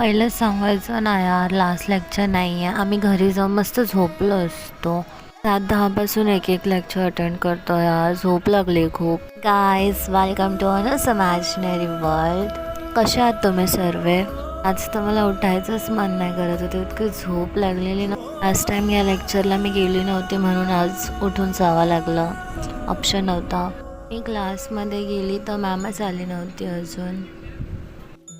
पहिलंच सांगायचं ना यार, लास्ट लेक्चर नाही आहे. आम्ही घरी जाऊन मस्त झोपलो असतो. 7-10 पासून एक एक लेक्चर अटेंड करतो यार, झोप लागली खूप. Guys, welcome to Anu's imaginary world. कशा आहात तुम्ही सर्वे? आज तर मला उठायचंच मन नाही करत होतं, इतकी झोप लागलेली ना. लास्ट टाइम या लेक्चरला मी गेली नव्हती म्हणून आज उठून जावं लागलं, ऑप्शन नव्हता. मी क्लासमध्ये गेली तर मॅमच आली नव्हती अजून.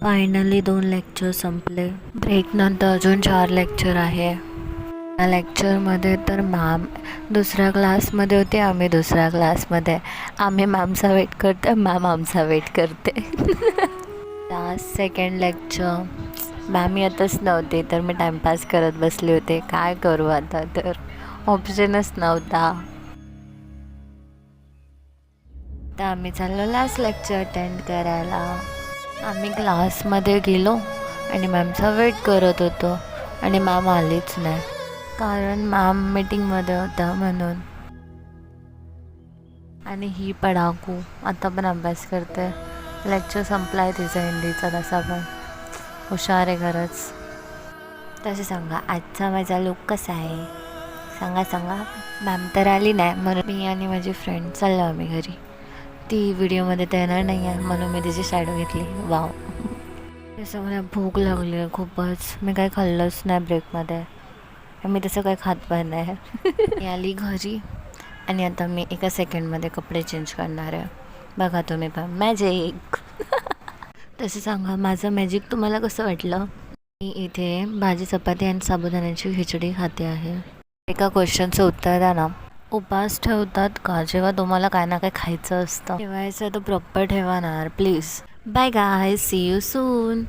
फायनली 2 लेक्चर संपले. ब्रेक नंतर अजून 4 लेक्चर आहे. या लेक्चरमध्ये तर मॅम दुसऱ्या क्लासमध्ये होते, आम्ही दुसऱ्या क्लासमध्ये. आम्ही मॅमचा वेट करते, मॅम आमचा वेट करते. लास्ट सेकंड लेक्चर मॅम येतच नव्हते तर मी टाईमपास करत बसले होते. काय करू आता, तर ऑप्शनच नव्हता. तर आम्ही चाललो लास्ट लेक्चर अटेंड करायला. आम्ही क्लासमध्ये गेलो आणि मॅमचा वेट करत होतो आणि मॅम आलीच नाही, कारण मॅम मीटिंगमध्ये होता म्हणून. आणि ही पडाकू आता पण अभ्यास करते. लेक्चर संपला आहे तिचा हिंदीचा, तसा पण हुशार आहे खरंच. तसे सांगा आजचा माझा लुक कसा आहे, सांगा सांगा. मॅम तर आली नाही म्हणून मी आणि माझी फ्रेंड चाललो आम्ही घरी. ती व्हिडिओमध्ये तर येणार नाही आहे म्हणून मी तिची शॅडो घेतली. वाव. तसं मला भूक लागली आहे खूपच. मी काही खाल्लंच नाही ब्रेकमध्ये. मी तसं काही खात पण नाही. मी आली घरी आणि आता मी एका सेकंडमध्ये कपडे चेंज करणार आहे. बघा तुम्ही पण मॅजिक. तसं सांगा माझं मॅजिक तुम्हाला कसं वाटलं? मी इथे भाजी चपाती आणि साबुदाण्याची खिचडी खाते आहे. एका क्वेश्चनचं उत्तर द्या ना. उपास ठेवतात का जेव्हा तुम्हाला काय ना काय खायचं असतं? ठेवायचं तर प्रॉपर ठेवा ना please. Bye guy, see you soon.